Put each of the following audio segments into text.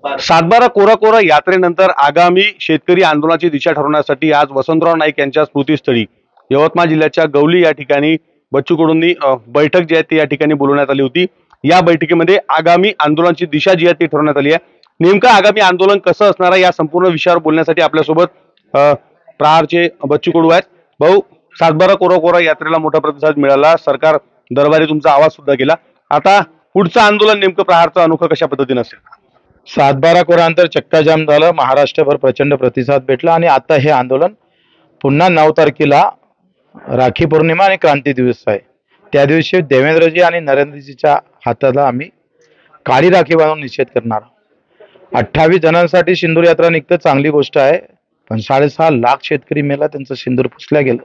सातबारा कोरा कोरा यात्रेनंतर आगामी शेतकरी आंदोलनाची दिशा ठरवण्यासाठी आज वसंतराव नाईक यांच्या स्मृतीस्थळी यवतमाळ जिल्ह्याच्या गवली या ठिकाणी बच्चू कडूंनी बैठक जी आहे ती या ठिकाणी बोलवण्यात आली होती। या बैठकीमध्ये आगामी आंदोलनाची दिशा जी आहे ती ठरवण्यात आली आहे। नेमकं आगामी आंदोलन कसं असणार आहे या संपूर्ण विषयावर बोलण्यासाठी आपल्यासोबत प्रहारचे बच्चू कडू आहेत। भाऊ, सातबारा कोरा कोरा यात्रेला मोठा प्रतिसाद मिळाला, सरकार दरबारी तुमचा आवाज सुद्धा केला, आता पुढचं आंदोलन नेमकं प्रहारचं अनोखं कशा पद्धतीने असेल? सातबारा कोरानंतर चक्काजाम झालं, महाराष्ट्रभर प्रचंड प्रतिसाद भेटला आणि आता हे आंदोलन पुन्हा 9 तारखेला राखी पौर्णिमा आणि क्रांती दिवस आहे। त्या दिवशी देवेंद्रजी आणि नरेंद्रजीच्या हाताला आम्ही काळी राखी बांधून निषेध करणार। 28 जणांसाठी सिंदूर यात्रा निघतं, चांगली गोष्ट आहे, पण 6.5 लाख शेतकरी मेला, त्यांचं सिंदूर पुसल्या गेलं,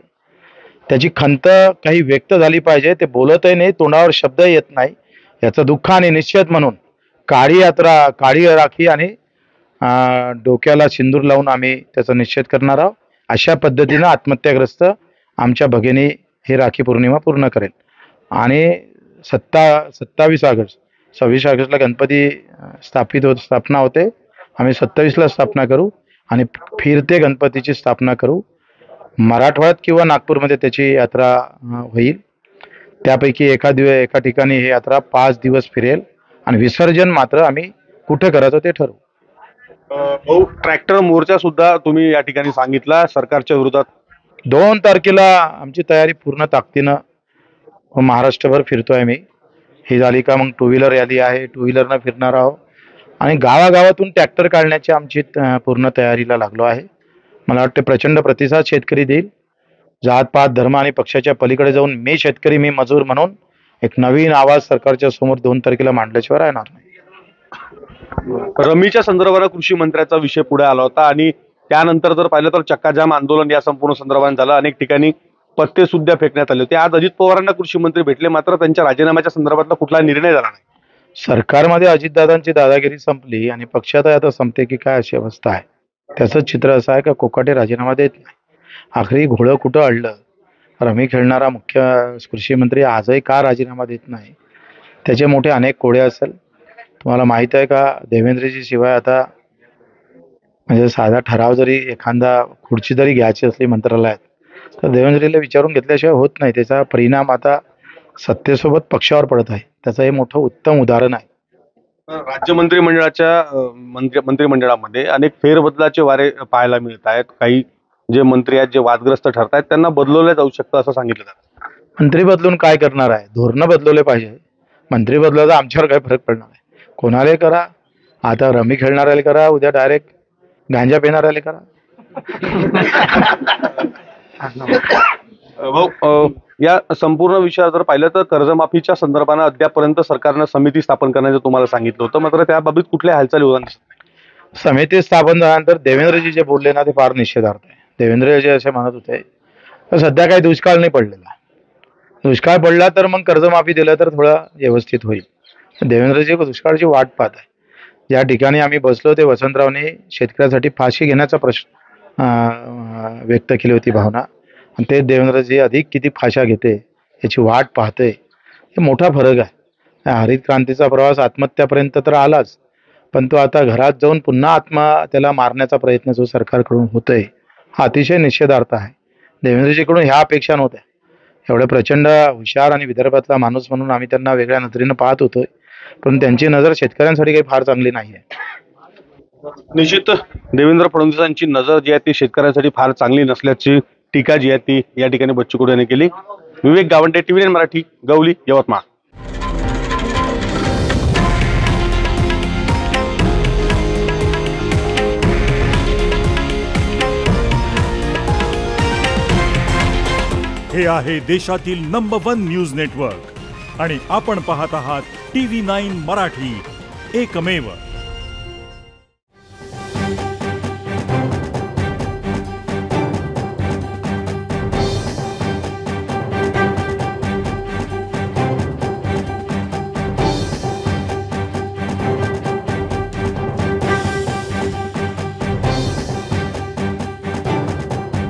त्याची खंत काही व्यक्त झाली पाहिजे। ते बोलतही नाही, तोंडावर शब्द येत नाही, याचं दुःख आणि निषेध म्हणून काळी यात्रा, काळी राखी आणि डोक्याला सिंदूर लावून आम्ही त्याचा निषेध करणार आहोत। अशा पद्धतीनं आत्महत्याग्रस्त आमच्या भगिनी ही राखी पौर्णिमा पूर्ण करेल आणि 27 ऑगस्ट 26 ऑगस्टला गणपती स्थापना होते, आम्ही 27ला स्थापना करू आणि फिरते गणपतीची स्थापना करू। मराठवाड्यात किंवा नागपूरमध्ये त्याची यात्रा होईल, त्यापैकी एका ठिकाणी ही यात्रा 5 दिवस फिरेल आणि विसर्जन मात्र आम्ही कुठे करायचं ते ठरवू। ट्रॅक्टर मोर्चा सुद्धा तुम्ही या ठिकाणी सांगितला सरकारच्या विरोधात। 2 तारखेला आमची तयारी पूर्ण ताकदीनं महाराष्ट्रभर फिरतोय मी। ही झाली का मग 2 व्हीलर रॅली आहे, 2 व्हीलरनं फिरणार आहोत आणि गावागावातून ट्रॅक्टर काढण्याची आमची पूर्ण तयारीला लागलो आहे। मला वाटतं प्रचंड प्रतिसाद शेतकरी देईल। जातपात धर्म आणि पक्षाच्या पलीकडे जाऊन मी शेतकरी, मी मजूर म्हणून एक नवीन आवाज सरकारच्या समोर 2 तारखेला मांडल्याशिवाय राहणार नाही। रमीच्या संदर्भात कृषी मंत्र्याचा विषय पुढे आला होता आणि त्यानंतर जर पाहिलं तर चक्काजाम आंदोलन या संपूर्ण संदर्भात झालं, अनेक ठिकाणी पत्ते सुद्धा फेकण्यात आले होते। आज अजित पवारांना कृषी मंत्री भेटले, मात्र त्यांच्या राजीनाम्याच्या संदर्भातला कुठला निर्णय झाला नाही। सरकारमध्ये अजितदादांची दादागिरी संपली आणि पक्षातही आता संपते की काय अशी अवस्था आहे। त्याचं चित्र असं आहे का कोकाटे राजीनामा देत नाही, आखरी घोडं कुठं अडलं। रमी खेळणारा मुख्य कृषी मंत्री आजही का राजीनामा देत नाही, त्याचे मोठे अनेक कोडे असेल। तुम्हाला माहित आहे का, देवेंद्रजी शिवाय आता म्हणजे साधा ठराव जरी एखादा खुर्ची जरी घ्यायची असली मंत्रालयात तर देवेंद्रजीला विचारून घेतल्याशिवाय होत नाही। त्याचा परिणाम आता सत्तेसोबत पक्षावर पडत आहे, त्याचं हे मोठं उत्तम उदाहरण आहे। राज्य मंत्रिमंडळामध्ये अनेक फेरबदलाचे वारे पाहायला मिळत आहेत। काही जे मंत्री आहेत जे वादग्रस्त ठरत आहेत त्यांना बदलवलं जाऊ शकतं असं सांगितलं जातं। मंत्री बदलून काय करणार आहे, धोरणं बदलवले पाहिजे। मंत्री बदलायचा आमच्यावर काय फरक पडणार आहे? कोणालाही करा, आता रमी खेळणाऱ्याला करा, उद्या डायरेक्ट गांजा पिणाऱ्याला करा। या संपूर्ण विषयावर जर पाहिलं तर कर्जमाफीच्या संदर्भानं अद्यापर्यंत सरकारनं समिती स्थापन करण्याचं तुम्हाला सांगितलं होतं, मात्र त्याबाबत कुठल्या हालचाली होत नाही। समिती स्थापन झाल्यानंतर देवेंद्रजी जे बोलले ना ते फार निषेधार्थ आहे। देवेंद्रजी असे म्हणत होते तर सध्या काही दुष्काळ नाही पडलेला, दुष्काळ पडला तर मग कर्जमाफी दिलं तर थोडं व्यवस्थित होईल। देवेंद्रजी दुष्काळाची वाट पाहत आहे। ज्या ठिकाणी आम्ही बसलो ते वसंतरावने शेतकऱ्यासाठी फाशी घेण्याचा प्रश्न व्यक्त केली होती भावना, आणि ते देवेंद्रजी अधिक किती फाशा घेते याची वाट पाहते, हे मोठा फरक आहे। हरित क्रांतीचा प्रवास आत्महत्यापर्यंत तर आलाच, पण तो आता घरात जाऊन पुन्हा त्याला मारण्याचा प्रयत्न जो सरकारकडून होतोय हा अतिशय निषेधार्थ आहे। देवेंद्रजीकडून ह्या अपेक्षा नव्हत्या। एवढे प्रचंड हुशार आणि विदर्भातला माणूस म्हणून आम्ही त्यांना वेगळ्या नजरेनं पाहत होतो, पण त्यांची नजर शेतकऱ्यांसाठी काही फार चांगली नाही आहे। निश्चित देवेंद्र फडणवीसांची नजर जी आहे ती शेतकऱ्यांसाठी फार चांगली नसल्याची टीका जी आहे ती या ठिकाणी बच्चू कडू यांनी केली। विवेक गावंडे, TVN मराठी, गवली, यवतमाळ। हे आहे देशातील नंबर 1 न्यूज नेटवर्क आणि आपण पाहत आहात TV9 मराठी, एकमेव।